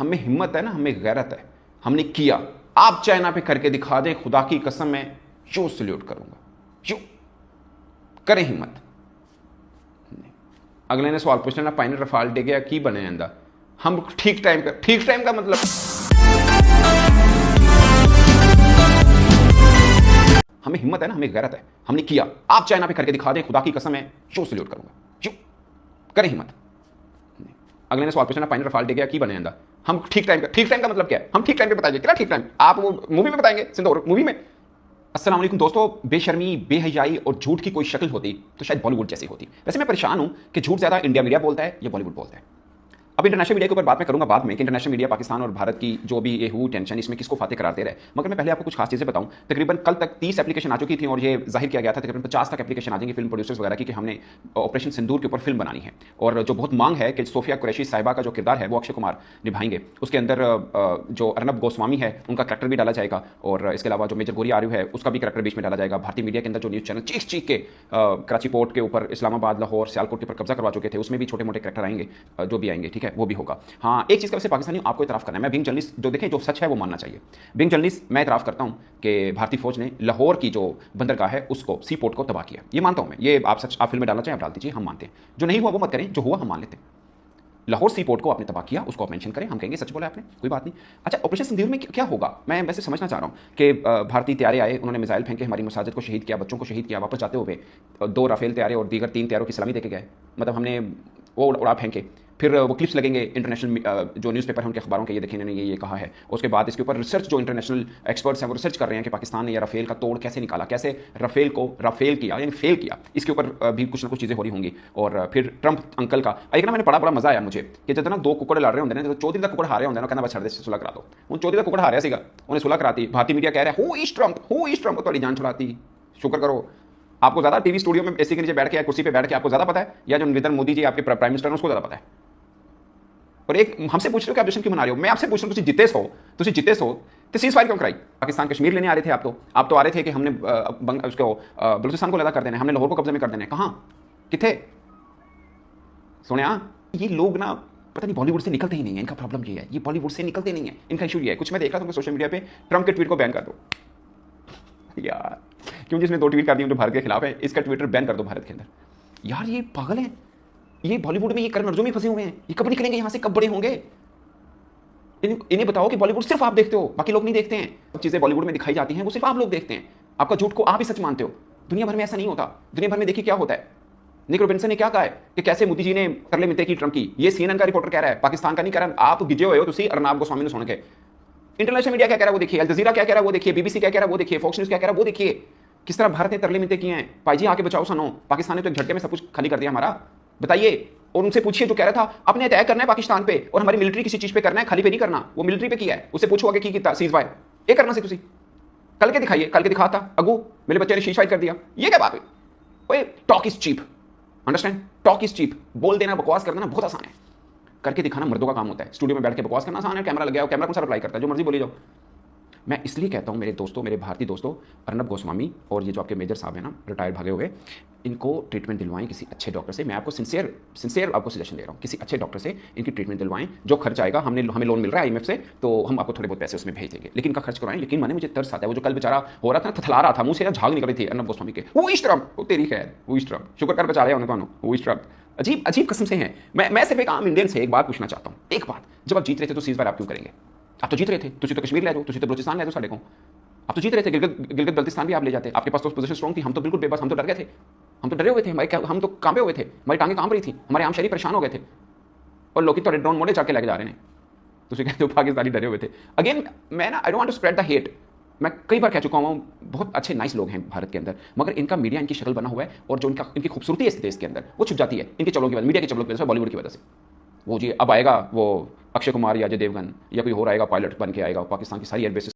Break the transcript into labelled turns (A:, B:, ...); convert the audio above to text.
A: हमें हिम्मत है ना, हमें गैरत है, हमने किया। आप चाइना पे करके दिखा दें, खुदा की कसम मैं जो सल्यूट करूंगा, जो करें हिम्मत। अगले ने सवाल पूछ लेना, पाइन रफाल डे गया की बने आंदा। हम ठीक टाइम का मतलब हमें हिम्मत है ना, हमें गैरत है, हमने किया। आप चाइना पे करके दिखा दें, खुदा की कसम मैं जो सल्यूट करूंगा, जो करें हिम्मत। अगले ने सवाल पूछना, पाइन रफाल डे गया की बने आंदा। हम ठीक टाइम का मतलब क्या है? हम ठीक टाइम पे बताएंगे। क्या ठीक टाइम? आप वो मूवी में बताएंगे, सिंदूर मूवी में। अस्सलाम वालेकुम दोस्तों, बेशर्मी, बेहयाई और झूठ की कोई शक्ल होती तो शायद बॉलीवुड जैसी होती। वैसे मैं परेशान हूं कि झूठ ज्यादा इंडिया मीडिया बोलता है या बॉलीवुड बोलता है। अब इंटरनेशनल मीडिया के ऊपर बात मैं करूंगा बाद में कि इंटरनेशनल मीडिया पाकिस्तान और भारत की जो भी ये हुई टेंशन, इसमें किसको फाते कराते रहे। मगर मैं पहले आपको कुछ खास चीजें बताऊं। तकरीबन कल तक 30 एप्लीकेशन आ चुकी थी और ये जाहिर किया गया था तकरीबन 50 तक एप्लीकेशन आ जाएंगी फिल्म प्रोड्यूसर्स वगैरह की कि हमने ऑपरेशन सिंदूर के ऊपर फिल्म बनानी है। और जो बहुत मांग है कि सोफिया कुरैशी साहिबा का जो किरदार है वो अक्षय कुमार निभाएंगे। उसके अंदर जो अर्नब गोस्वामी है उनका करैक्टर भी डाला जाएगा और इसके अलावा जो मेजर गोरी आर्यू है उसका भी करैक्टर बीच में डाला जाएगा। भारतीय मीडिया के अंदर जो न्यूज़ चैनल चीख के कराची पोर्ट के ऊपर, इस्लामाबाद, लाहौर, सियालकोट के ऊपर कब्जा करवा चुके थे, उसमें भी छोटे मोटे करैक्टर आएंगे, जो भी आएंगे, ठीक है, वो भी होगा। हाँ, एक चीज़ का वैसे पाकिस्तानी आपको इतराफ़ करना है, मैं बीइंग जर्नलिस्ट जो देखें जो सच है वो मानना चाहिए। बीइंग जर्नलिस्ट मैं इतराफ़ करता हूँ कि भारतीय फौज ने लाहौर की जो बंदरगाह है उसको, सी पोर्ट को तबाह किया। ये मानता हूँ मैं, ये आप सच, आप फिल्म में डालना चाहें आप डाल दीजिए, हम मानते हैं। जो नहीं हुआ वो मत करें, जो हुआ हम मान लेते हैं। लाहौर सी पोर्ट को आपने तबाह किया, उसको आप मेंशन करें, हम कहेंगे सच बोला आपने, कोई बात नहीं। अच्छा, ऑपरेशन सिंदूर में क्या होगा, मैं वैसे समझना चाह रहा हूँ कि भारतीय तैयारे आए, उन्होंने मिसाइल फेंके, हमारी मसाजिद को शहीद किया, बच्चों को शहीद किया, वापस जाते हुए 2 राफेल तैयारे और दीगर 3 तैयारों की सलामी देके गए। मतलब हमने वो उड़ा फेंके, फिर वो क्लिप्स लगेंगे इंटरनेशनल जो न्यूज़पेपर हैं उनके अखबारों के, ये देखिए इन्होंने ये कहा है। उसके बाद इसके ऊपर रिसर्च जो इंटरनेशनल एक्सपर्ट्स हैं वो रिसर्च कर रहे हैं कि पाकिस्तान ने या राफेल का तोड़ कैसे निकाला, कैसे राफेल को राफेल किया यानी फेल किया। इसके ऊपर भी कुछ ना कुछ चीज़ें हो रही होंगी। और फिर ट्रंप अंकल का एक ना मैंने पढ़ा, बड़ा मजा आया मुझे कि जब ना 2 कुकड़ लड़ रहे होंगे ना, तो चौधरी का कुकड़ हारे होंगे ना, कहना बस छड़ दे, सुलह करा दो। उन चौधरी का कुकड़ हारे सीगा, उन्हें सुलह कराती। भारतीय मीडिया कह रहा है हु इज ट्रंप तो जान छुड़ाती। शुक्र करो आपको ज़्यादा टीवी स्टूडियो में एसी के नीचे बैठ के या कुर्सी पे बैठ के आपको ज़्यादा पता है, या जो नरेंद्र मोदी जी आपके प्राइम मिनिस्टर हैं उसको ज़्यादा पता है। और एक हमसे पूछ रहे हो कि आप जश्न क्यों मना रहे हो, मैं आपसे पूछ रहा हूं, तुसी जीते सो तो सीज फायर क्यों कराई? पाकिस्तान कश्मीर लेने आ रहे थे आप तो आ रहे थे कि हमने उसको बलूचिस्तान को लदा कर देना है, हमने लाहौर को कब्जे में कर देना है। कहां किथे सुने? ये लोग ना पता नहीं बॉलीवुड से निकलते ही नहीं है, इनका प्रॉब्लम ये है, ये बॉलीवुड से निकलते नहीं है, इनका इशू ये है। कुछ मैं देख रहा था सोशल मीडिया पे, ट्रंप के ट्वीट को बैन कर दो यार, क्यों? जिसने 2 ट्वीट कर दिए जो भारत के खिलाफ है, इसका ट्विटर बैन कर दो भारत के अंदर। यार ये पागल है, ये बॉलीवुड में ये करण अर्जुन में फंसे हुए हैं, ये कब निकलेंगे यहां से, कब बड़े होंगे? इन्हें बताओ कि बॉलीवुड सिर्फ आप देखते हो, बाकी लोग नहीं देखते हैं। चीजें बॉलीवुड में दिखाई जाती हैं वो सिर्फ आप लोग देखते हैं, आपका झूठ को आप ही सच मानते हो। दुनिया भर में ऐसा नहीं होता। दुनिया भर में देखिए क्या होता है। निक रॉबिन्सन ने क्या कहा है कि कैसे मोदी जी ने तरले मिलते की ट्रंप की, ये सीएनएन का रिपोर्टर कह रहा है, पाकिस्तान का नहीं कह रहा। आप गिजे हुए हो तुसी अर्नब गोस्वामी ने सुन के। इंटरनेशनल मीडिया क्या कह रहा है वो देखिए, अल जजीरा क्या कह रहा है वो देखिए, बीबीसी क्या कह रहा है वो देखिए, फॉक्स न्यूज क्या कह रहा है वो देखिए। किस तरह भारत ने तरले मिलते किए हैं। भाई जी आके बचाओ सनो, पाकिस्तान ने तो एक झटके में सब कुछ खाली कर दिया हमारा। बताइए, और उनसे पूछिए जो कह रहा था अपने अटैक करना है पाकिस्तान पे और हमारी मिलिट्री किसी चीज पे करना है, खाली पे नहीं करना, वो मिलिट्री पे किया है, उससे पूछो आगे की सीज फायर ये करना से तुसी कल के दिखाइए, कल के दिखाता अगू मेरे बच्चे ने शीश फायर कर दिया, ये क्या बात है? ओए talk is cheap, understand, talk is cheap. बोल देना, बकवास कर देना बहुत आसान है, करके दिखाना मर्दों का काम होता है। स्टूडियो में बैठ के बकवास करना आसान है, कैमरा लग गया, कैमरा कौन सा रिप्लाई करता है, जो मर्जी बोली जाओ। मैं इसलिए कहता हूं मेरे दोस्तों, मेरे भारतीय दोस्तों, अर्नब गोस्वामी और ये जो आपके मेजर साहब हैं ना रिटायर्ड भागे हुए, इनको ट्रीटमेंट दिलवाएं किसी अच्छे डॉक्टर से। मैं आपको सिंसियर आपको सजेशन दे रहा हूँ, किसी अच्छे डॉक्टर से इनकी ट्रीटमेंट दिलवाएं। जो खर्च आएगा, हमें लोन मिल रहा है IMF से, तो हम आपको थोड़े बहुत पैसे उसमें भेज देंगे, लेकिन इनका खर्च करवाएं। यकीन माने मुझे तरस आता है, वो जो कल बेचारा हो रहा था, थथला रहा था, मुंह से झाग निकल रही थी अर्नब गोस्वामी के, वो इस ट्रंप, वो तेरी खैर, वो इस ट्रंप, शुक्र कर बचा रहे हैं उन्हें, वो इस ट्रंप। अजीब अजीब किस्म से हैं। मैं सिर्फ एक आम इंडियन से एक बात पूछना चाहता हूँ, एक बात, जब आप जीत रहे थे तो सीज फायर आप क्यों करेंगे? आप तो जीत रहे थे, तुसी तो कश्मीर ले जाओ, तुसी तो बलूचिस्तान ले जाओ, साढ़े को आप तो जीत रहे थे, गिलगित बल्तिस्तान भी आप ले जाते, आपके पास तो पोजीशन स्ट्रॉन्ग थी। हम तो बिल्कुल बेबस, हम तो डर गए थे, हम तो डरे हुए थे, हम तो कांपे हुए थे, हमारी टांगें कांप रही थी, हमारे आम शरीर परेशान हो गए थे, और लोग तो ड्रोन मोड़े जाके लेके जा रहे हैं। तो कहते हो पाकिस्तानी डरे हुए थे। अगेन मैं ना I don't want to spread the hate, मैं कई बार कह चुका हूँ बहुत अच्छे नाइस लोग हैं भारत के अंदर, मगर इनका मीडिया इनकी शक्ल बना हुआ है, और जो इनकी खूबसूरती है इस देश के अंदर वो छुप जाती है इनके चलों की वजह, मीडिया के चलों की वजह से, बॉलीवुड की वजह से। वो जी अब आएगा वो अक्षय कुमार या अजय देवगन या कोई और आएगा, पायलट बन के आएगा, पाकिस्तान की सारी एयरबेसेस